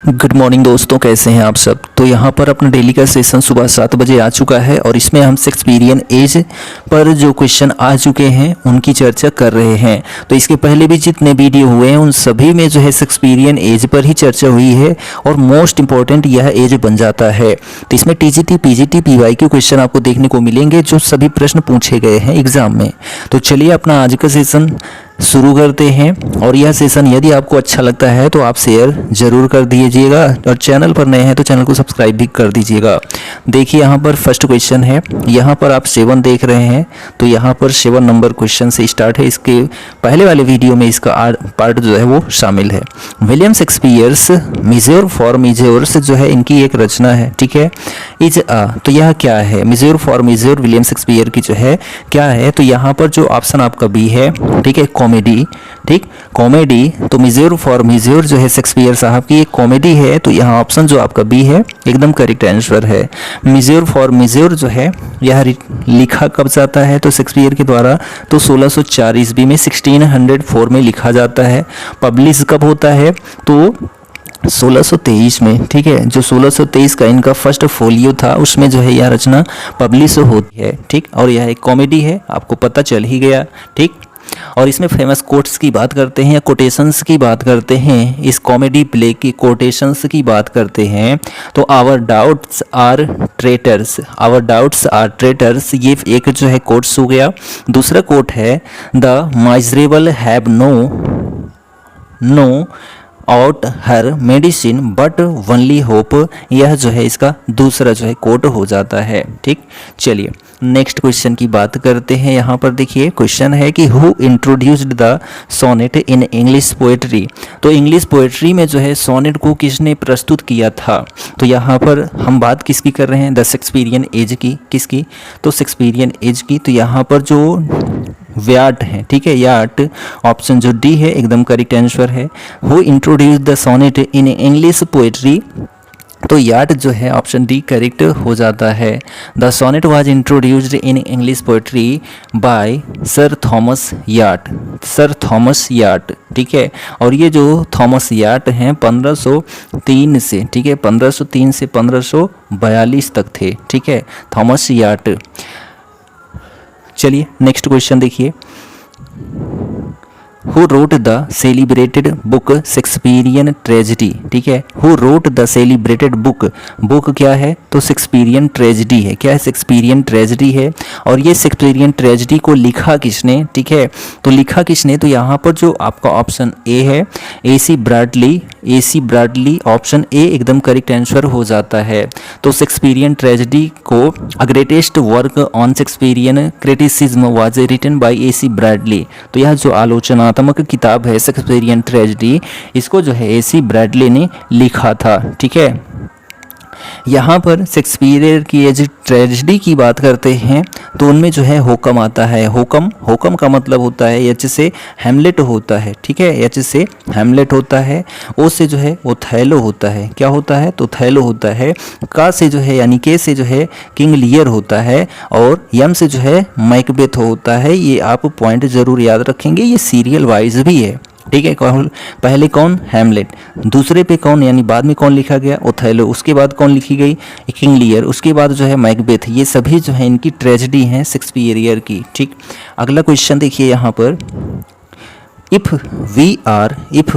Good morning दोस्तों, कैसे हैं आप सब। तो यहाँ पर अपना डेली का सेशन सुबह 7 बजे आ चुका है और इसमें हम शेक्सपियरियन एज पर जो क्वेश्चन आ चुके हैं उनकी चर्चा कर रहे हैं। तो इसके पहले भी जितने वीडियो हुए हैं उन सभी में जो है शेक्सपियरियन एज पर ही चर्चा हुई है और मोस्ट इंपॉर्टेंट यह एज बन जाता है। तो इसमें टीजीटी, पीजीटी, पीवाईक्यू क्वेश्चन आपको देखने को मिलेंगे जो सभी प्रश्न पूछे गए हैं एग्जाम में। तो चलिए अपना आज का सेशन शुरू करते हैं और यह सेशन यदि आपको अच्छा लगता है तो आप शेयर जरूर कर दीजिएगा और चैनल पर नए हैं तो चैनल को सब्सक्राइब भी कर दीजिएगा। देखिए यहाँ पर फर्स्ट क्वेश्चन है, यहाँ पर आप 7 देख रहे हैं तो यहाँ पर 7 नंबर क्वेश्चन से स्टार्ट है। इसके पहले वाले वीडियो में इसका पार्ट जो है वो शामिल है। विलियम शेक्सपियर्स मिज़ोर फॉर मिज़ोर्स जो है इनकी एक रचना है, ठीक है। इज तो यह क्या है, मिज़ोर फॉर मिज़ोर विलियम शेक्सपियर की जो है क्या है। तो यहाँ पर जो ऑप्शन आपका बी है, ठीक है, कॉमेडी, ठीक, कॉमेडी। तो मिज़ोर फॉर मिज़ोर जो है शेक्सपियर साहब की एक कॉमेडी है। तो यहाँ ऑप्शन जो आपका बी है एकदम करेक्ट आंसर है। मिज़ोर फॉर मिज़ोर जो है यह लिखा कब जाता है तो शेक्सपियर के द्वारा तो 1604 ईस्वी में 1604 में लिखा जाता है। पब्लिश कब होता है तो 1623 में, ठीक है। जो 1623 का इनका फर्स्ट फोलियो था उसमें जो है यह रचना पब्लिश होती है, ठीक। और यह एक कॉमेडी है, आपको पता चल ही गया, ठीक। और इसमें फेमस कोट्स की बात करते हैं या कोटेशंस की बात करते हैं, इस कॉमेडी प्ले की कोटेशंस की बात करते हैं तो our doubts are traitors, our doubts are traitors, ये एक जो है कोट्स हो गया। दूसरा कोट है the miserable have no other medicine but only hope, यह जो है इसका दूसरा जो है कोट हो जाता है, ठीक। चलिए नेक्स्ट क्वेश्चन की बात करते हैं। यहाँ पर देखिए क्वेश्चन है कि who introduced the sonnet in English poetry. तो इंग्लिश पोएट्री में जो है सोनेट को किसने प्रस्तुत किया था। तो यहाँ पर हम बात किसकी कर रहे हैं, द शेक्सपियरियन एज की, किसकी तो शेक्सपियरियन एज की। तो यहाँ पर जो व्याट है, ठीक है, याट, ऑप्शन जो डी है एकदम करेक्ट आंसर है। Who introduce the sonnet in English poetry, तो याट जो है ऑप्शन डी करेक्ट हो जाता है। The sonnet was introduced in English poetry by Sir Thomas Wyatt, Sir Thomas Wyatt, ठीक है। और ये जो थॉमस याट हैं 1503 से, ठीक है, 1503 से 1542 तक थे, ठीक है, थॉमस याट। चलिए नेक्स्ट क्वेश्चन देखिए। Who wrote the celebrated book Shakespearean tragedy, ठीक है। Who wrote the celebrated book, book क्या है तो शेक्सपियरियन ट्रेजेडी है। क्या है, शेक्सपियरियन ट्रेजेडी है। और ये शेक्सपियरियन ट्रेजेडी को लिखा किसने, ठीक है, तो लिखा किसने तो यहाँ पर जो आपका ऑप्शन ए है AC Bradley, AC Bradley, option A एकदम करेक्ट आंसर हो जाता है। तो शेक्सपियरियन ट्रेजेडी को a greatest work on Shakespearean criticism was written by AC Bradley. तो यह जो आलोचनात्मक किताब है शेक्सपियरियन ट्रेजेडी, इसको जो है AC ब्रैडली ने लिखा था, ठीक है। यहाँ पर शेक्सपियर की एज ट्रेजेडी की बात करते हैं तो उनमें जो है होकम आता है। होकम, होकम का मतलब होता है एच से हैमलेट होता है, ठीक है, एच से हैमलेट होता है। ओ से जो है ओथेलो होता है, क्या होता है तो ओथेलो होता है। का से जो है यानी के से जो है किंग लियर होता है और यम से जो है मैकबेथ होता है। ये आप पॉइंट जरूर याद रखेंगे, ये सीरियल वाइज भी है, ठीक है। पहले कौन, हैमलेट, दूसरे पे कौन यानी बाद में कौन लिखा गया, ओथेलो, उसके बाद कौन लिखी गई, किंग लियर, उसके बाद जो है मैकबेथ। ये सभी जो है इनकी ट्रेजेडी हैं शेक्सपियर की, ठीक। अगला क्वेश्चन देखिए यहाँ पर। If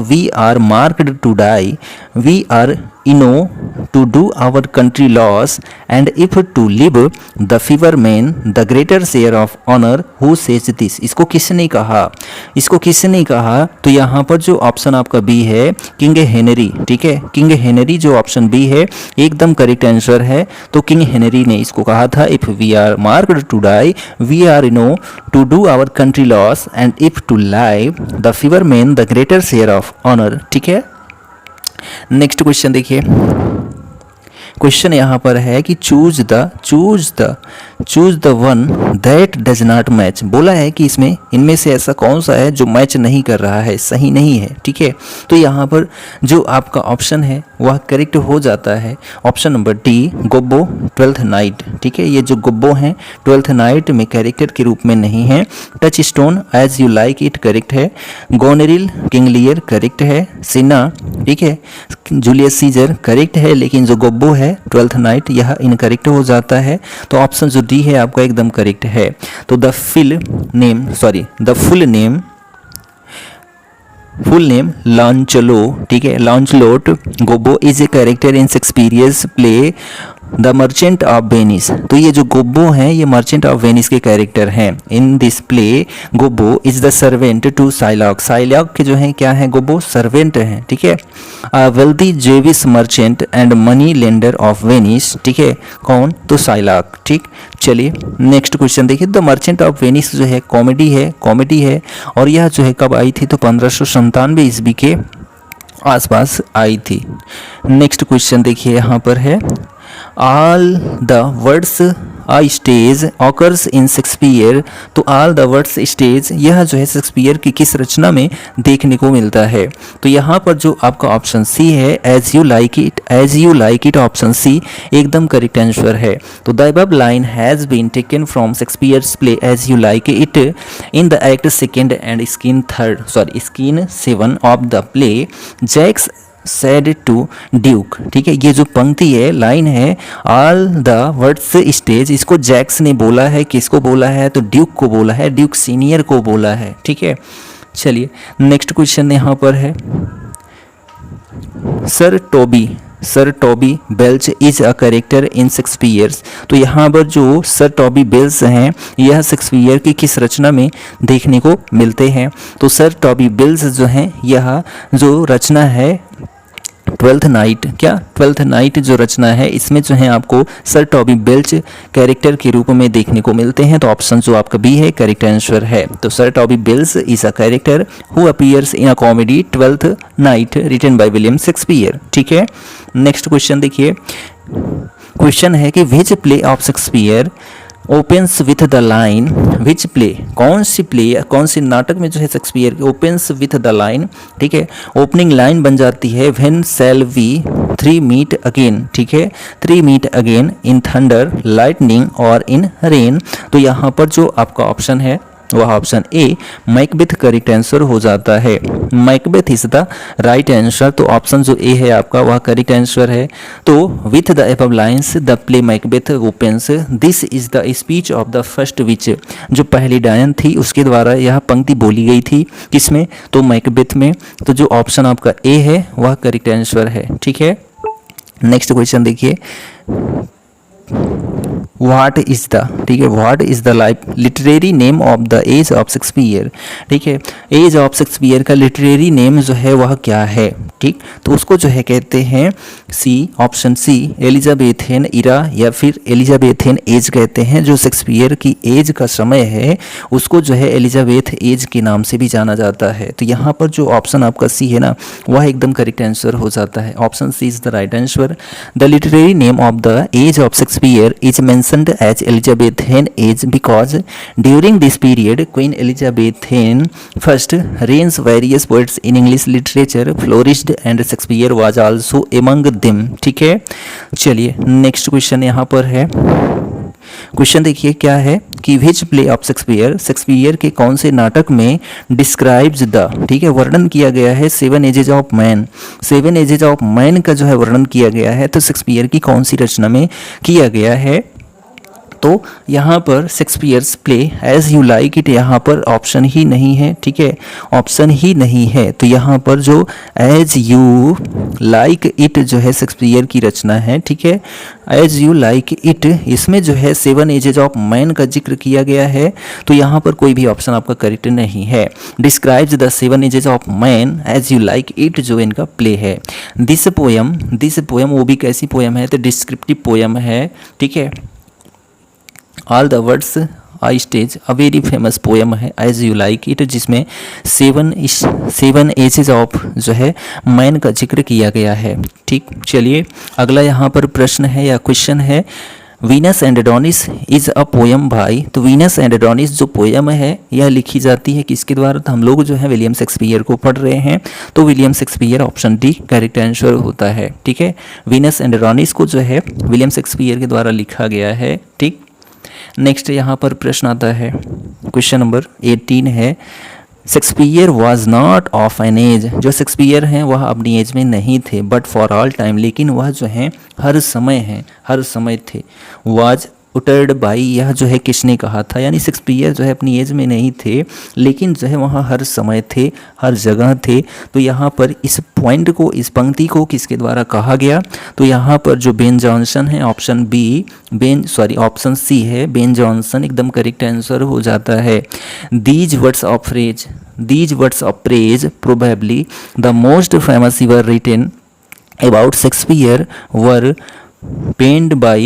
we are marked to die we are enow to do our country loss and if to live the fewer men the greater share of honour who says this. इसको किसने कहा, इसको किसने कहा तो यहाँ पर जो ऑप्शन आपका बी है किंग हेनरी, ठीक है, किंग हेनरी जो ऑप्शन बी है एकदम करेक्ट आंसर है। तो किंग हेनरी ने इसको कहा था if we are marked to die we are enow to do our country loss and if to live the fewer men the greater share of honour, ठीक है। नेक्स्ट क्वेश्चन देखिए। Question यहाँ पर है कि choose the one that does not match. बोला है कि इसमें इनमें से ऐसा कौन सा है जो मैच नहीं कर रहा है, सही नहीं है, ठीक है। तो यहाँ पर जो आपका ऑप्शन है वह करेक्ट हो जाता है option number D, Gobbo Twelfth Night, ठीक है। ये जो गोब्बो हैं ट्वेल्थ नाइट में कैरेक्टर के रूप में नहीं है। Touch stone age you like it correct है। गोनेरिल किंग लियर करेक्ट है। सिन्ना, ठीक है। जूलियस सीजर करेक्ट है, लेकिन जो गोब्बो है ट्वेल्थ नाइट यह इनकरेक्ट हो जाता है। तो ऑप्शन जो डी है आपका एकदम करेक्ट है। तो द फुल नेम लॉन्चलो, ठीक है, Launcelot Gobbo is a character in Shakespeare's play the Merchant of Venice. तो ये जो गोब्बो हैं ये मर्चेंट ऑफ वेनिस के कैरेक्टर हैं। In this play Gobbo is the servant to Shylock. Shylock के जो हैं क्या हैं, गोब्बो सर्वेंट हैं, ठीक है। Wealthy Jewish merchant and money lender of Venice, ठीक है। कौन, तो साइलॉक, ठीक। चलिए नेक्स्ट क्वेश्चन देखिए। द मर्चेंट ऑफ वेनिस जो है कॉमेडी है और यह जो है कब आई थी, तो 1597 ईस्वी के आसपास आई थी। नेक्स्ट क्वेश्चन देखिए यहाँ पर है all the words a stage occurs in Shakespeare. तो ऑल द वर्ड्स स्टेज यह जो है शेक्सपियर की किस रचना में देखने को मिलता है। तो यहाँ पर जो आपका ऑप्शन सी है as you like it option C एकदम करेक्ट आंसर है। तो the above line has been taken from Shakespeare's play as you like it in the act second and scene 7 of the play Jaques said to Duke, ठीक है। ये जो पंक्ति है, line है, ऑल द वर्ड्स स्टेज, इसको जैक्स ने बोला है, किसको बोला है, तो ड्यूक को बोला है, ड्यूक सीनियर को बोला है, ठीक है। चलिए नेक्स्ट क्वेश्चन यहाँ पर है sir Toby Belch is a character in Shakespeare's. तो यहाँ पर जो सर टॉबी बेल्च हैं यह शेक्सपियर की किस रचना में देखने को मिलते हैं। तो सर टॉबी बेल्च जो हैं यह जो रचना है ट्वेल्थ नाइट जो रचना है इसमें जो है आपको सर टॉबी बेल्च कैरेक्टर के रूप में देखने को मिलते हैं। तो ऑप्शन जो आपका बी है करेक्ट आंसर है। तो Sir Toby Belch is a character who appears in a comedy twelfth night written by William Shakespeare, ठीक है। नेक्स्ट क्वेश्चन देखिए। क्वेश्चन है कि which play of Shakespeare opens with the line, which play, कौन सी नाटक में जो है Shakespeare opens with the line, ठीक है। ओपनिंग लाइन बन जाती है when shall we 3 meet again, ठीक है। 3 meet again in thunder lightning और इन रेन। तो यहाँ पर जो आपका ऑप्शन है वह option A Macbeth correct answer हो जाता है। Macbeth is the right answer. तो ऑप्शन जो ए है आपका वह करेक्ट आंसर है। तो with the above lines the play Macbeth opens this is the speech of the first विच, जो पहली डायन थी उसके द्वारा यह पंक्ति बोली गई थी, किसमें, तो मैकबेथ में। तो जो ऑप्शन आपका ए है वह करेक्ट आंसर है, ठीक है। नेक्स्ट क्वेश्चन देखिए। What is the literary name of the age of Shakespeare, ठीक है। एज ऑफ शेक्सपियर का लिटरेरी नेम जो है वह क्या है, ठीक। तो उसको जो है कहते हैं ऑप्शन सी एलिजाबेथेन इरा या फिर एलिजाबेथेन एज कहते हैं। जो शेक्सपियर की एज का समय है उसको जो है एलिजाबेथ एज के नाम से भी जाना जाता है। तो यहाँ पर जो ऑप्शन आपका सी है ना वह एकदम करेक्ट आंसर हो जाता है। Option C is the right answer. The literary name of the age of Shakespeare is mentioned as Elizabethan age because during this period Queen Elizabethan first reigns various poets in English literature flourished and Shakespeare was also among them, ठीक है। चलिए next question यहाँ पर है। Question देखिए क्या है कि विच प्ले ऑफ शेक्सपियर के कौन से नाटक में डिस्क्राइब्स द, ठीक है, वर्णन किया गया है 7 एजेज ऑफ मैन का जो है वर्णन किया गया है। तो शेक्सपियर की कौन सी रचना में किया गया है। तो यहाँ पर Shakespeare's play as you like it, यहाँ पर ऑप्शन ही नहीं है, ठीक है, ऑप्शन ही नहीं है। तो यहाँ पर जो एज यू लाइक इट जो है शेक्सपियर की रचना है, ठीक है, एज यू लाइक इट, इसमें जो है 7 एजेज ऑफ मैन का जिक्र किया गया है। तो यहाँ पर कोई भी ऑप्शन आपका करेक्ट नहीं है। Describes the 7 ages of man as you like it जो इनका प्ले है। दिस पोयम वो भी कैसी पोयम है, तो डिस्क्रिप्टिव पोयम है, ठीक है। All the words I stage a very famous poem है एज यू लाइक इट, जिसमें 7 एजेस ऑफ जो है मैन का जिक्र किया गया है। ठीक, चलिए अगला यहाँ पर प्रश्न है या क्वेश्चन है, Venus and Adonis is a poem by. तो वीनस एंड एडोनिस जो पोएम है यह लिखी जाती है किसके द्वारा? तो हम लोग जो है विलियम शेक्सपियर को पढ़ रहे हैं, तो William Shakespeare option D correct answer होता है। ठीक है, वीनस एंड एडोनिस को जो है विलियम शेक्सपियर के द्वारा लिखा गया है। ठीक, नेक्स्ट यहाँ पर प्रश्न आता है, क्वेश्चन नंबर 18 है, Shakespeare was not of an age. जो शेक्सपियर हैं वह अपनी एज में नहीं थे, बट फॉर ऑल टाइम, लेकिन वह जो हैं हर समय थे। वॉज उटर्ड बाई, यह जो है किसने कहा था? यानी शेक्सपियर जो है अपनी एज में नहीं थे, लेकिन जो है वहाँ हर समय थे, हर जगह थे। तो यहाँ पर इस पॉइंट को, इस पंक्ति को किसके द्वारा कहा गया? तो यहाँ पर जो बेन जॉनसन है, ऑप्शन सी है, बेन जॉनसन एकदम करेक्ट आंसर हो जाता है। These words of praise probably the most famous ever written about Shakespeare were penned by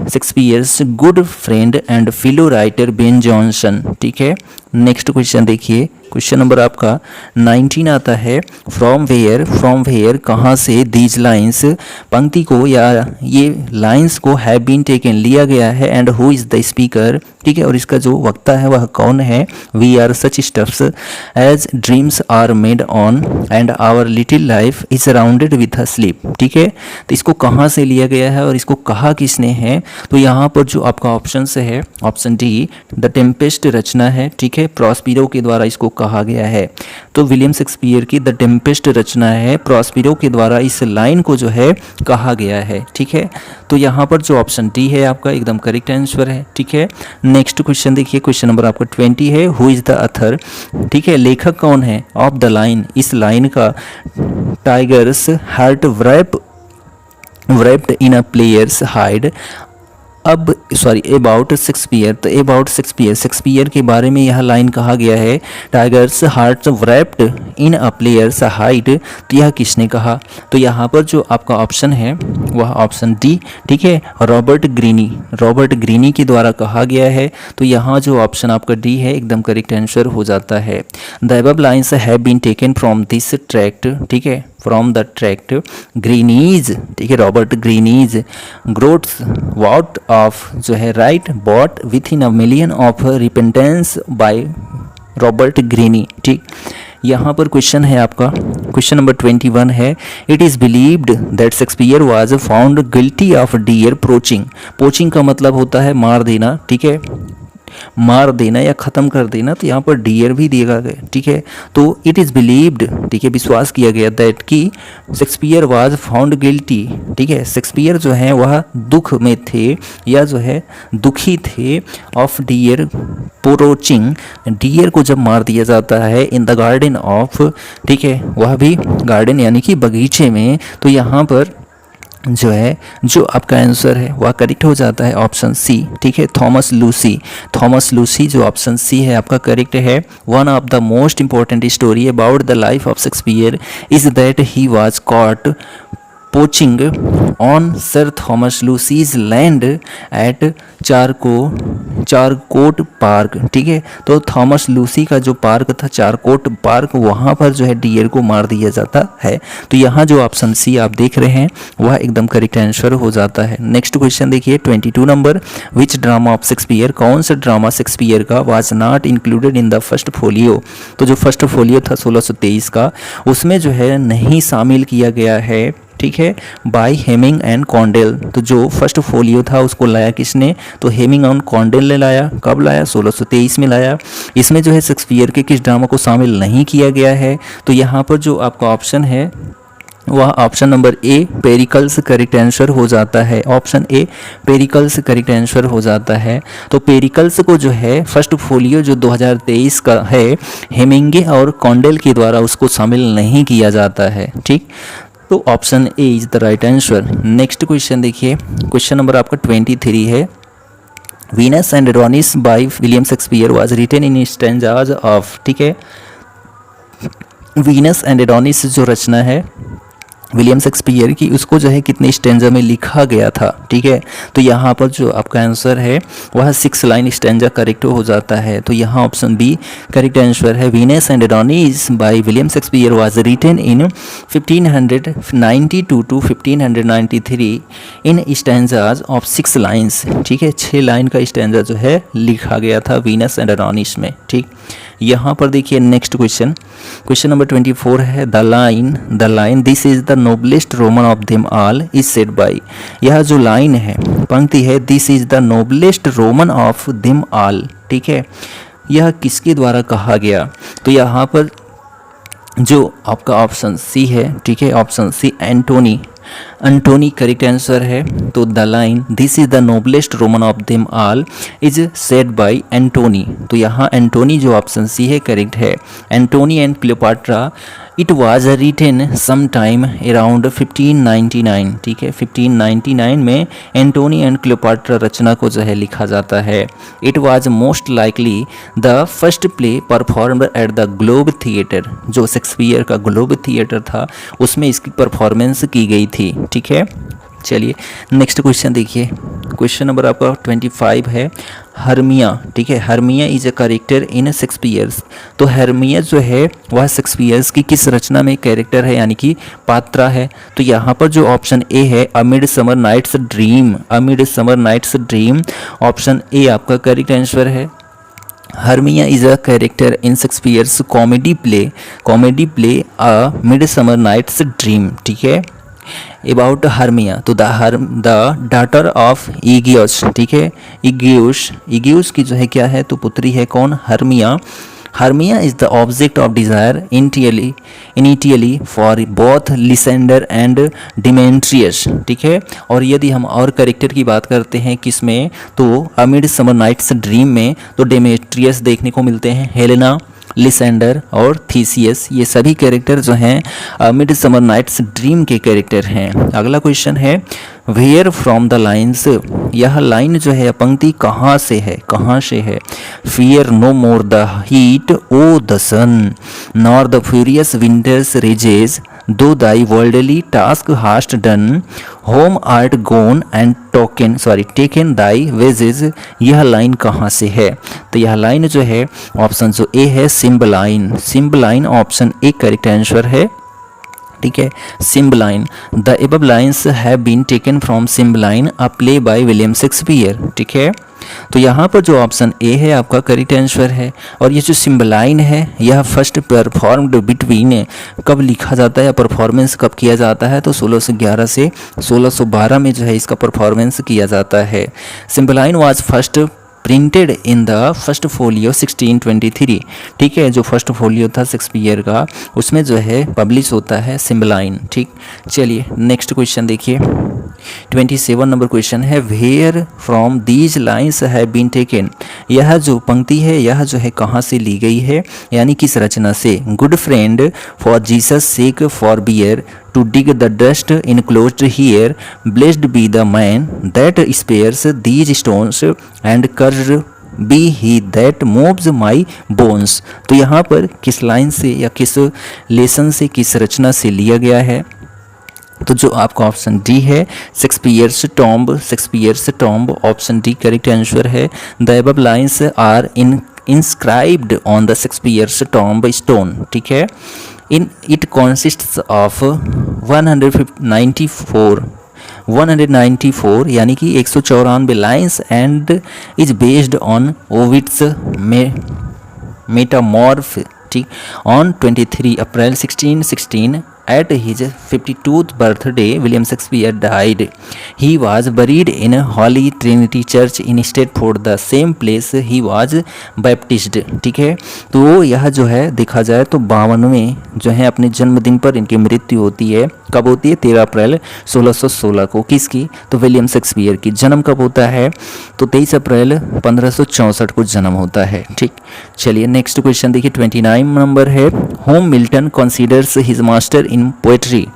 Shakespeare's good friend and fellow writer Ben Jonson। ठीक है, next question देखिए, question number आपका 19 आता है, फ्रॉम वेयर कहाँ से, दीज लाइन्स पंक्ति को या ये लाइन्स को हैव बीन टेकन लिया गया है, and who is the speaker. ठीक है, और इसका जो वक्ता है वह कौन है? We are such stuffs as dreams are made on and our little life is surrounded with a sleep. ठीक है, तो इसको कहाँ से लिया गया है और इसको कहा किसने है? तो यहाँ पर जो आपका ऑप्शन से है, ऑप्शन डी द टेम्पेस्ट रचना है। ठीक है, प्रॉस्पिरो के द्वारा इसको कहा गया है। तो विलियम शेक्सपियर की द टेम्पेस्ट रचना है, प्रॉस्पिरो के द्वारा इस लाइन को जो है कहा गया है। ठीक है, तो यहाँ पर जो ऑप्शन डी है आपका एकदम करेक्ट आंसर है। ठीक है, नेक्स्ट क्वेश्चन देखिए, क्वेश्चन नंबर आपका 20 है, हु इज़ द अथर। ठीक है, लेखक कौन है ऑफ द लाइन, इस लाइन का? Tigers heart wrapped in a player's hide। About Shakespeare. तो अबाउट शेक्सपियर के बारे में यह लाइन कहा गया है, टाइगर्स हार्ट wrapped इन अ प्लेयर्स हाइड। तो यह किसने कहा? तो यहाँ पर जो आपका ऑप्शन है वह ऑप्शन डी, ठीक है, रॉबर्ट ग्रीनी के द्वारा कहा गया है। तो यहाँ जो ऑप्शन आपका डी है एकदम करेक्ट आंसर हो जाता है। The above lines have been taken from this tract. ठीक है, फ्रॉम द ट्रैक्ट ग्रीनीज। ठीक है, Robert Greene's groats worth of जो है right bought with in a million of repentance by Robert Greene. ठीक, यहाँ पर क्वेश्चन है आपका, क्वेश्चन नंबर 21 है, it is believed that Shakespeare was found guilty of dear poaching का मतलब होता है मार देना। ठीक है, मार देना या ख़त्म कर देना, तो यहाँ पर डियर भी दिया गया। ठीक है, तो इट इज़ बिलीव्ड, ठीक है, विश्वास किया गया दैट कि शेक्सपियर वाज फाउंड गिल्टी। ठीक है, शेक्सपियर जो है वह दुख में थे या जो है दुखी थे ऑफ डियर पोचिंग, डियर को जब मार दिया जाता है इन द गार्डन ऑफ। ठीक है, वह भी गार्डन यानी कि बगीचे में। तो यहाँ पर जो है जो आपका आंसर है वह करेक्ट हो जाता है ऑप्शन सी। ठीक है, थॉमस लूसी जो ऑप्शन सी है आपका करेक्ट है। One of the most important story about the life of Shakespeare is that he was caught poaching on sir Thomas Lucy's land at Charlecote Park. ठीक है, तो Thomas Lucy का जो park था Charcot park, वहाँ पर जो है डियर को मार दिया जाता है। तो यहाँ जो ऑप्शन सी आप देख रहे हैं वह एकदम करेक्ट आंसर हो जाता है। नेक्स्ट क्वेश्चन देखिए 22 number, which drama of Shakespeare, कौन सा ड्रामा शेक्सपियर का was not included in the First folio. तो जो फर्स्ट फोलियो था 1623 का, उसमें जो है नहीं शामिल किया गया है। ठीक है, बाय हेमिंग एंड कॉन्डेल। तो जो फर्स्ट फोलियो था उसको लाया किसने? तो हेमिंग एंड कॉन्डेल ने लाया। कब लाया? 1623 में लाया। इसमें जो है शेक्सपियर के किस ड्रामा को शामिल नहीं किया गया है? तो यहाँ पर जो आपका ऑप्शन है वह option number A Pericles correct answer हो जाता है। Option A Pericles correct answer हो जाता है। तो पेरिकल्स को जो है फर्स्ट फोलियो जो 2023 का है हेमिंगे और कॉन्डेल के द्वारा उसको शामिल नहीं किया जाता है। ठीक, तो option A is the right answer. Next question देखिए, क्वेश्चन नंबर आपका 23 है, Venus and Adonis by William Shakespeare was written in stanzas of. ठीक है, वीनस एंड एडोनिस जो रचना है विलियम शेक्सपियर की, उसको जो है कितने स्टैंजा में लिखा गया था, ठीक है। तो यहाँ पर जो आपका आंसर है वह 6 लाइन स्टैंजा करेक्ट हो जाता है। तो यहाँ ऑप्शन बी करेक्ट आंसर है। Venus and Adonis by William Shakespeare was written in 1592 to 1593 in stanzas of 6 lines, ठीक है। 6 लाइन का स्टैंजा जो है लिखा गया था वीनस एंड एडोनिस में, ठीक। यहाँ पर देखिए नेक्स्ट क्वेश्चन, क्वेश्चन नंबर 24 है the line this is the noblest Roman of them all is said bye. यह जो लाइन है, पंक्ति है, this is the noblest Roman of them all, ठीक है, यह किसके द्वारा कहा गया। तो यहाँ पर जो आपका ऑप्शन सी है, ठीक है, option C Antony correct answer है। तो the line this is the noblest Roman of them all is said by Antony. तो यहाँ एंटोनी जो ऑप्शन सी है करेक्ट है। Antony and Cleopatra it was written some time around 1599, ठीक है, 1599 में एंटोनी एंड क्लियोपाट्रा रचना को जो है लिखा जाता है। It was most likely the first play performed at the globe theatre, जो शेक्सपियर का ग्लोब थिएटर था उसमें इसकी परफॉर्मेंस की गई थी, ठीक है। चलिए नेक्स्ट क्वेश्चन देखिए, क्वेश्चन नंबर आपका 25 है हर्मिया, ठीक है। Hermia is a character in Shakespeare's. तो हर्मिया जो है वह शेक्सपियर्स की किस रचना में कैरेक्टर है, यानी कि पात्रा है। तो यहाँ पर जो ऑप्शन ए है a midsummer nights Dream, option A आपका करेक्ट आंसर है। Hermia is a character in Shakespeare's comedy play a midsummer nights Dream, ठीक है। अबाउट हर्मिया, तो द डाटर ऑफ ईगियस, ठीक है, ईगियस की जो है क्या है, तो पुत्री है कौन, Hermia is the object of desire initially for both Lysander and Demetrius, ठीक है। और यदि हम और कैरेक्टर की बात करते हैं किसमें, तो अ मिडसमर नाइट्स ड्रीम में तो डिमेट्रियस देखने को मिलते हैं, हेलेना, लिसेंडर और थीसियस, ये सभी कैरेक्टर जो हैं मिडसमर नाइट्स ड्रीम के कैरेक्टर हैं। अगला क्वेश्चन है वेयर फ्रॉम द लाइन्स, यह लाइन जो है पंक्ति कहाँ से है। Fear no more the heat o the sun nor the furious winter's rages though thy worldly task hast done home art gone and taken thy wages, यह line कहाँ से है। तो यह लाइन जो है ऑप्शन जो ए है Cymbeline option A correct answer है, ठीक है। Cymbeline the above lines have been taken from Cymbeline a play by William Shakespeare, ठीक है। तो यहाँ पर जो ऑप्शन ए है आपका करेक्ट आंसर है। और ये जो सिम्बलाइन है यह फर्स्ट परफॉर्म्ड बिटवीन, कब लिखा जाता है या परफॉर्मेंस कब किया जाता है, तो 1611 से 1612 में जो है इसका परफॉर्मेंस किया जाता है। Cymbeline was first printed in the First Folio 1623, ठीक है, जो फर्स्ट फोलियो था शेक्सपियर का उसमें जो है पब्लिश होता है सिम्बलाइन, ठीक। चलिए नेक्स्ट क्वेश्चन देखिए, 27 नंबर क्वेश्चन है where from these lines have been taken, यह जो पंक्ति है यह जो है कहाँ से ली गई है, यानी किस रचना से। Good friend for Jesus sake forbear to dig the dust enclosed here, blessed be the man that spares these stones and cursed be he that moves my bones। तो यहाँ पर किस लाइन से या किस लेसन से, किस रचना से लिया गया है, तो जो आपका ऑप्शन डी है Shakespeare's tomb, option D correct answer है। The above lines are inscribed on the Shakespeare's tomb stone, ठीक है। It consists of 194 यानी कि 194 lines and is based on Ovid's Metamorphoses, ठीक, on 23 April 1616 at his 52th birthday William Shakespeare died. He was buried in Holy Trinity Church in Stratford, the same place he was baptized, ठीक है। तो यह जो है देखा जाए तो 52वें जो है अपने जन्मदिन पर इनकी मृत्यु होती है। कब होती है, 13 अप्रैल 1616 को। किसकी, तो विलियम शेक्सपियर की। जन्म कब होता है, तो 23 अप्रैल 1564 को जन्म होता है, ठीक। चलिए नेक्स्ट क्वेश्चन देखिए, 29 नंबर है whom Milton considers his master in poetry,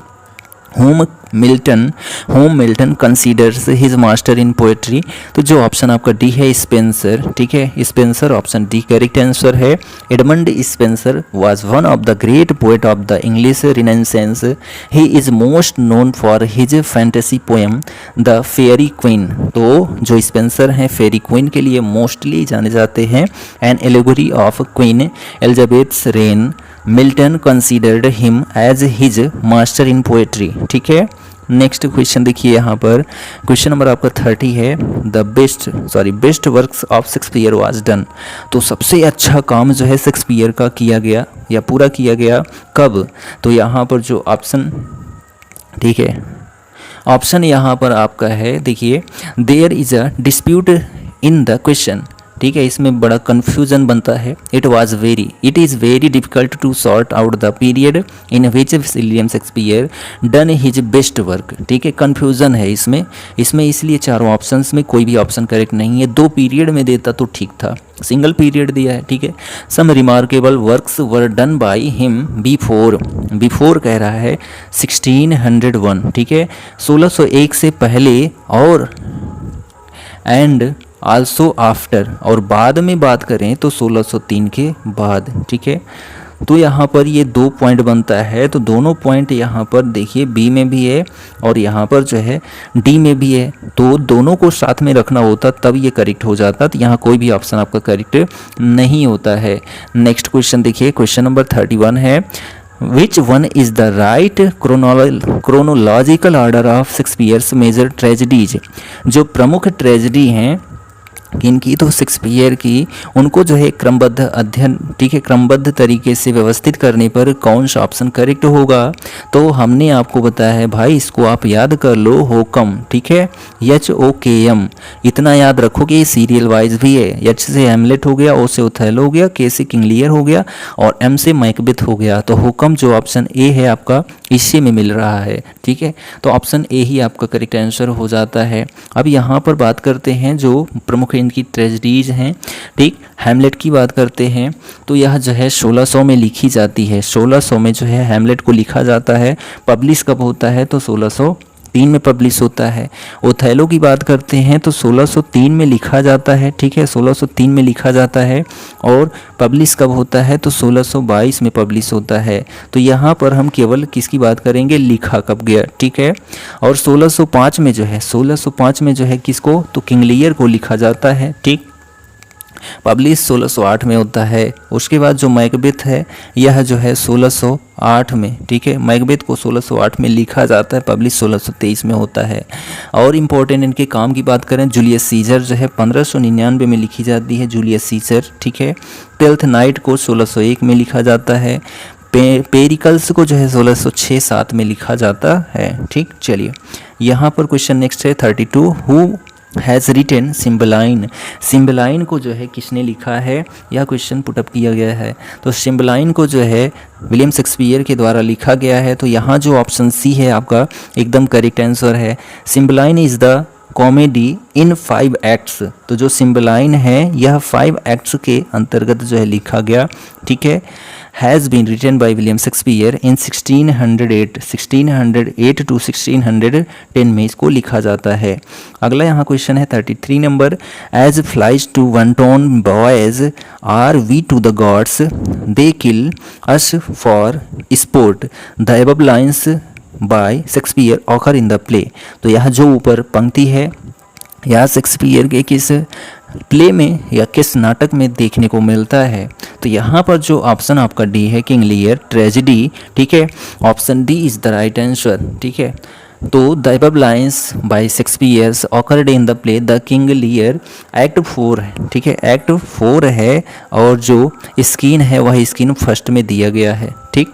whom Milton whom Milton considers his master in poetry. तो जो ऑप्शन आपका डी है स्पेंसर, ठीक है, Spenser option D correct answer है। Edmund Spenser was one of the great poet of the English Renaissance. He is most known for his fantasy poem the Faerie Queene. तो जो Spencer हैं fairy queen के लिए mostly जाने जाते हैं। An allegory of Queen Elizabeth's reign, Milton considered him as his master in poetry, ठीक है। नेक्स्ट क्वेश्चन देखिए यहाँ पर, क्वेश्चन नंबर आपका 30 है। The best works of Shakespeare was done. तो सबसे अच्छा काम जो है शेक्सपियर का किया गया या पूरा किया गया कब? तो यहाँ पर जो ऑप्शन, ठीक है, ऑप्शन यहाँ पर आपका है, देखिए there is a dispute in the question, ठीक है, इसमें बड़ा कन्फ्यूजन बनता है। It is very difficult to sort out the period in which William Shakespeare done his best work, ठीक है, कन्फ्यूजन है इसमें इसलिए चारों ऑप्शंस में कोई भी ऑप्शन करेक्ट नहीं है। 2 पीरियड में देता तो ठीक था, सिंगल पीरियड दिया है, ठीक है। Some remarkable works were done by him before कह रहा है 1601, ठीक है, 1601 से पहले और एंड आल्सो आफ्टर, और बाद में बात करें तो 1603 के बाद, ठीक है। तो यहाँ पर ये 2 पॉइंट बनता है, तो दोनों पॉइंट यहाँ पर देखिए बी में भी है और यहाँ पर जो है डी में भी है, तो दोनों को साथ में रखना होता तब ये करेक्ट हो जाता। तो यहाँ कोई भी ऑप्शन आपका करेक्ट नहीं होता है। नेक्स्ट क्वेश्चन देखिए, क्वेश्चन नंबर 31 है। Which one is the right chronological order of Shakespeare's major tragedies. जो प्रमुख ट्रेजेडी हैं किनकी, तो शेक्सपियर की, उनको जो है क्रमबद्ध अध्ययन, ठीक है, क्रमबद्ध तरीके से व्यवस्थित करने पर कौन सा ऑप्शन करेक्ट होगा? तो हमने आपको बताया है भाई, इसको आप याद कर लो, होकम, ठीक है, HOKM, इतना याद रखो कि ये सीरियल वाइज भी है। H से हेमलेट हो गया, O से ओथेलो हो गया, K से किंग लियर हो गया और M से मैकबेथ हो गया। तो होकम जो ऑप्शन ए है आपका इसी में मिल रहा है, ठीक है, तो ऑप्शन ए ही आपका करेक्ट आंसर हो जाता है। अब यहाँ पर बात करते हैं जो प्रमुख इनकी ट्रेजेडीज हैं, ठीक, हैमलेट की बात करते हैं तो यह जो है 1600 में लिखी जाती है। 1600 में जो है हैमलेट को लिखा जाता है। पब्लिश कब होता है? तो 1603 में पब्लिश होता है। ओथेलो की बात करते हैं तो 1603 में लिखा जाता है, ठीक है, 1603 में लिखा जाता है। और पब्लिश कब होता है? तो 1622 में पब्लिश होता है। तो यहाँ पर हम केवल किसकी बात करेंगे? लिखा कब गया, ठीक है। और 1605 में जो है 1605 में जो है किसको? तो किंग लियर को लिखा जाता है, ठीक। पब्लिश 1608 में होता है। उसके बाद जो मैकबेथ है यह जो है 1608 में, ठीक है, मैकबेथ को 1608 में लिखा जाता है। पब्लिश 1623 में होता है। और इम्पोर्टेंट इनके काम की बात करें, जूलियस सीजर जो है 1599 में लिखी जाती है, जूलियस सीजर, ठीक है। ट्वेल्थ नाइट को 1601 में लिखा जाता है। पेरिकल्स को जो है 1606-7 में लिखा जाता है, ठीक। चलिए यहाँ पर क्वेश्चन नेक्स्ट है 32। Who has written Cymbeline. Cymbeline को जो है किसने लिखा है? यह क्वेश्चन पुटअप किया गया है। तो सिम्बलाइन को जो है विलियम शेक्सपियर के द्वारा लिखा गया है। तो यहाँ जो ऑप्शन सी है आपका एकदम करेक्ट आंसर है। Cymbeline is the comedy in 5 acts. तो जो सिम्बलाइन है यह 5 एक्ट्स के अंतर्गत जो है लिखा गया, ठीक है। Has been written by William Shakespeare in 1608 to 1610 में इसको लिखा जाता है। अगला यहाँ क्वेश्चन है 33 नंबर। As flies to wanton boys are we to the gods, they kill us for sport, the above lines by Shakespeare occur in the play. तो यह जो ऊपर पंक्ति है यह शेक्सपियर के किस प्ले में या किस नाटक में देखने को मिलता है? तो यहाँ पर जो ऑप्शन आपका डी है किंग लियर ट्रेजेडी, ठीक है, option D is the right answer, ठीक है। तो the above lines by Shakespeare occurred in the play the King Lear, act 4 है, ठीक है, एक्ट 4 है। और जो स्क्रीन है वह स्क्रीन फर्स्ट में दिया गया है, ठीक।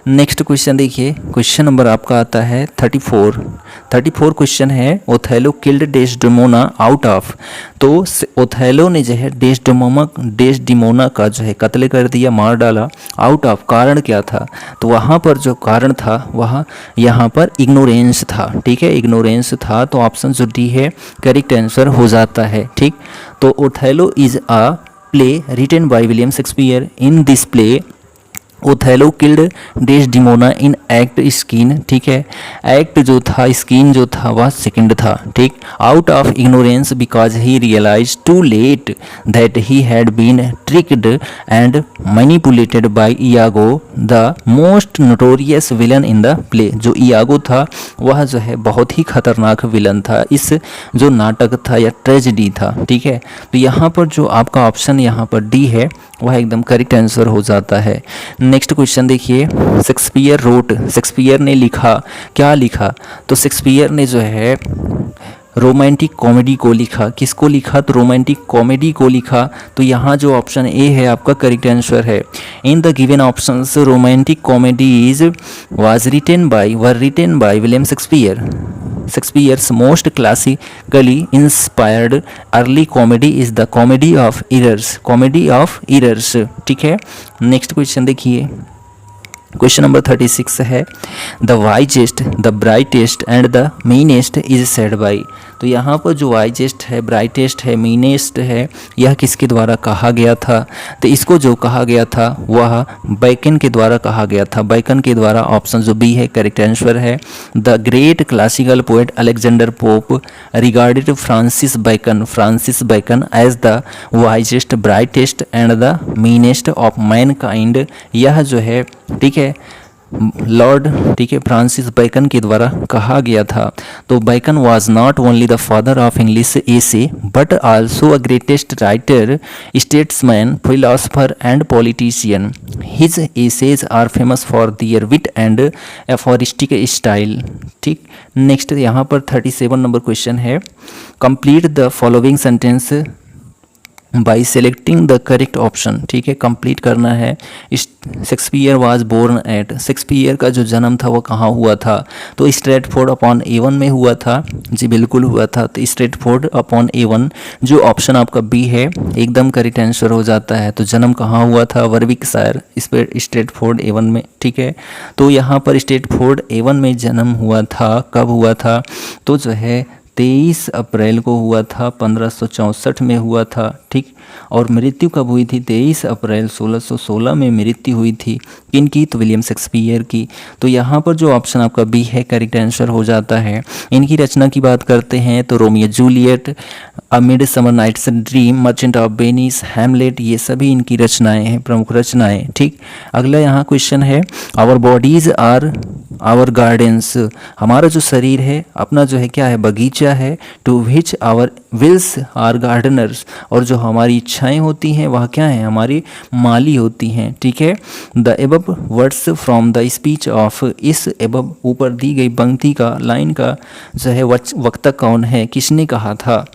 नेक्स्ट क्वेश्चन देखिए, क्वेश्चन नंबर आपका आता है 34 क्वेश्चन है। Othello killed Desdemona out of. तो ओथेलो ने जो है डेस्डेमोना का जो है कत्ल कर दिया, मार डाला। आउट ऑफ कारण क्या था? तो वहाँ पर जो कारण था वह यहाँ पर इग्नोरेंस था, ठीक है, इग्नोरेंस था। तो ऑप्शन जो डी है करेक्ट आंसर हो जाता है, ठीक। तो Othello is a play written by William Shakespeare. In this play Othello killed Desdemona in act scene, ठीक है। एक्ट जो था, स्कीन जो था वह सेकंड था, ठीक। Out of ignorance because he realize too late that he had been tricked and manipulated by Iago the most notorious villain in the play. जो इयागो था वह जो है बहुत ही खतरनाक विलन था, इस जो नाटक था या ट्रेजेडी था, ठीक है। तो यहाँ पर जो आपका ऑप्शन यहाँ पर डी है वह एकदम करेक्ट आंसर हो जाता है। नेक्स्ट क्वेश्चन देखिए, शेक्सपियर रोट, शेक्सपियर ने लिखा, क्या लिखा? तो शेक्सपियर ने जो है रोमांटिक कॉमेडी को लिखा। किसको लिखा? तो रोमांटिक कॉमेडी को लिखा। तो यहाँ जो ऑप्शन ए है आपका करेक्ट आंसर है। In the given options romantic comedies were written by William Shakespeare. Shakespeare's most classically inspired early comedy is the comedy of errors, ठीक है। नेक्स्ट क्वेश्चन देखिए, क्वेश्चन नंबर 36 है, the wisest, the brightest and the meanest is said by. तो यहाँ पर जो wisest है, brightest है, मीनेस्ट है, यह किसके द्वारा कहा गया था? तो इसको जो कहा गया था वह बैकन के द्वारा कहा गया था, बैकन के द्वारा। ऑप्शन जो बी है करेक्ट आंसर है। The great classical poet Alexander Pope regarded Francis Bacon as the wisest, brightest and the meanest of mankind. यह जो है, ठीक है, लॉर्ड, ठीक है, फ्रांसिस बैकन के द्वारा कहा गया था। तो Bacon was not only the father of English essay but also a greatest writer, statesman, philosopher and politician. His essays are famous for their wit and aphoristic style, ठीक। Next यहाँ पर 37 number question है, complete the following sentence by selecting the correct option, ठीक है, complete करना है। Shakespeare was born at, Shakespeare का जो जन्म था वो कहाँ हुआ था? तो स्ट्रेटफोर्ड अपॉन एवन में हुआ था, जी बिल्कुल हुआ था। तो स्ट्रेटफोर्ड अपॉन एवन जो ऑप्शन आपका बी है एकदम करेक्ट आंसर हो जाता है। तो जन्म कहाँ हुआ था? वर्विकशायर, इस पर स्ट्रेटफोर्ड एवन में, ठीक है। तो यहाँ पर स्ट्रेटफोर्ड एवन में जन्म हुआ था। कब हुआ था? तो जो है 23 अप्रैल को हुआ था, 1564 में हुआ था, ठीक। और मृत्यु कब हुई थी? 23 अप्रैल 1616 में मृत्यु हुई थी। किनकी? तो विलियम शेक्सपियर की। तो यहाँ पर जो ऑप्शन आपका बी है करेक्ट आंसर हो जाता है। इनकी रचना की बात करते हैं तो Romeo Juliet, a midsummer nights dream, merchant of Venice, Hamlet, ये सभी इनकी रचनाएं हैं, प्रमुख रचनाएं, ठीक। अगला यहाँ क्वेश्चन है, our bodies are our gardens, हमारा जो शरीर है अपना जो है क्या है? बगीचा है। To which our wills are gardeners, और जो हमारी इच्छाएं होती हैं वह क्या है? हमारी माली होती हैं, ठीक है। The above words from the speech of, इस एबव ऊपर दी गई पंक्ति का, लाइन का जो है वक्ता कौन है? किसने कहा था?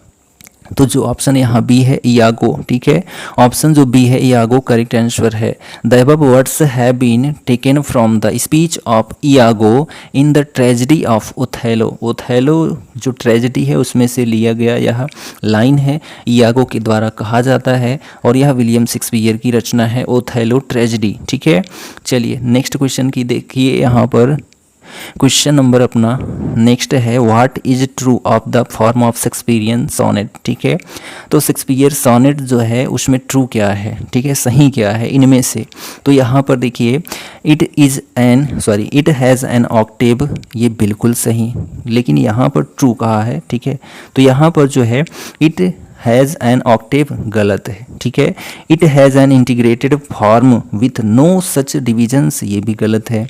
तो जो ऑप्शन यहाँ बी है इयागो, ठीक है। ऑप्शन जो बी है इयागो करेक्ट आंसर है। The above words have been taken from the speech of Iago in the tragedy of Othello. Othello जो ट्रेजेडी है उसमें से लिया गया यह लाइन है, इयागो के द्वारा कहा जाता है, और यह विलियम शेक्सपियर की रचना है ओथेलो ट्रेजेडी, ठीक है। चलिए नेक्स्ट क्वेश्चन की देखिए, यहाँ पर क्वेश्चन नंबर अपना नेक्स्ट है, what is true of the form of Shakespearean sonnet, ठीक है। तो शेक्सपियर सोनेट जो है उसमें ट्रू क्या है, ठीक है, सही क्या है इनमें से? तो यहाँ पर देखिए, इट हैज़ एन ऑक्टेव, ये बिल्कुल सही, लेकिन यहाँ पर ट्रू कहा है, ठीक है। तो यहाँ पर जो है इट हैज़ एन ऑक्टेव गलत है, ठीक है। It has an integrated form with no such divisions, ये भी गलत है।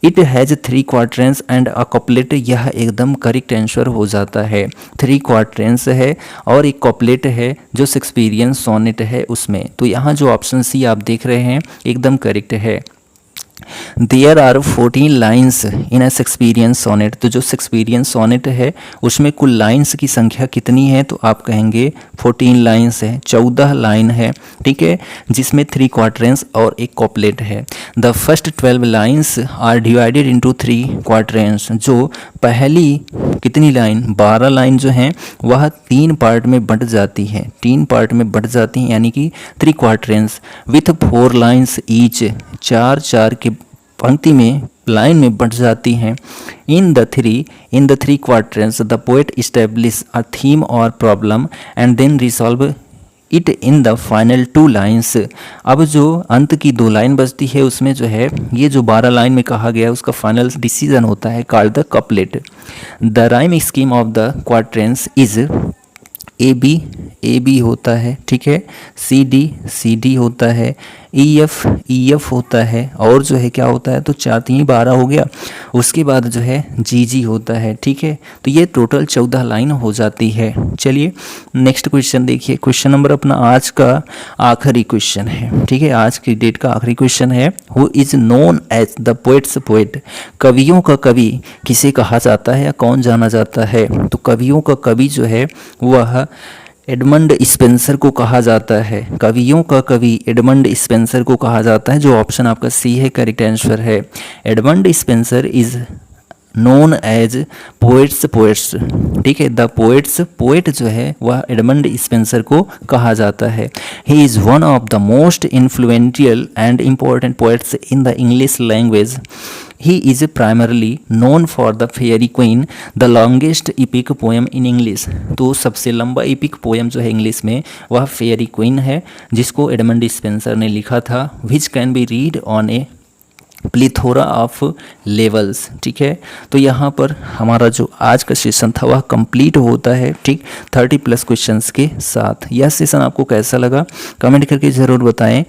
It has 3 quatrains and a couplet, यह एकदम करेक्ट आंसर हो जाता है। 3 क्वार्टरेंस है और एक कपलेट है जो शेक्सपियरियन सोनेट है उसमें। तो यहाँ जो ऑप्शन सी आप देख रहे हैं एकदम करेक्ट है। There are 14 lines in a Shakespearean sonnet, तो जो शेक्सपियरियन सोनेट है उसमें कुल लाइन्स की संख्या कितनी है? तो आप कहेंगे 14 लाइन्स है, 14 लाइन है, ठीक है, जिसमें 3 क्वार्टरेंस और एक कॉपलेट है। The first 12 lines are divided into 3 quatrains, जो पहली कितनी लाइन 12 लाइन जो हैं वह 3 पार्ट में बंट जाती है, 3 पार्ट में बंट जाती हैं, यानी कि 3 क्वार्टरेंस विथ 4 लाइन्स ईच, 4 के पंक्ति में लाइन में बंट जाती हैं। In the three quatrains the poet establish a theme और problem and then resolve it in the final 2 lines. अब जो अंत की 2 लाइन बचती है उसमें जो है ये जो 12 लाइन में कहा गया उसका फाइनल डिसीजन होता है called the couplet. The rhyme scheme of the quadrants is A B होता है, ठीक है, सी डी होता है, ई एफ होता है, और जो है क्या होता है, तो 4 3 12 हो गया। उसके बाद जो है जी होता है, ठीक है। तो ये टोटल 14 लाइन हो जाती है। चलिए नेक्स्ट क्वेश्चन देखिए। क्वेश्चन नंबर अपना आज का आखिरी क्वेश्चन है, ठीक है, आज की डेट का आखिरी क्वेश्चन है। Who is known as the poet's poet. कवियों का कवि किसे कहा जाता है या कौन जाना जाता है? तो कवियों का कवि जो है वह एडमंड स्पेंसर को कहा जाता है। कवियों का कवि एडमंड स्पेंसर को कहा जाता है, जो ऑप्शन आपका सी है, करेक्ट आंसर है। Edmund Spenser is known as poets, ठीक है। द पोएट्स पोएट जो है वह एडमंड स्पेंसर को कहा जाता है। He is one of the most influential and important poets in the English language. He is primarily known for the Fairy Queen, the longest epic poem in English। तो सबसे लंबा epic poem जो है English में वह fairy queen है, जिसको Edmund Spenser ने लिखा था। which can be read on a plethora of levels, ठीक है। तो यहाँ पर हमारा जो आज का सेशन था वह कंप्लीट होता है, ठीक, 30+ क्वेश्चंस के साथ। यह सेशन आपको कैसा लगा कमेंट करके ज़रूर बताएं।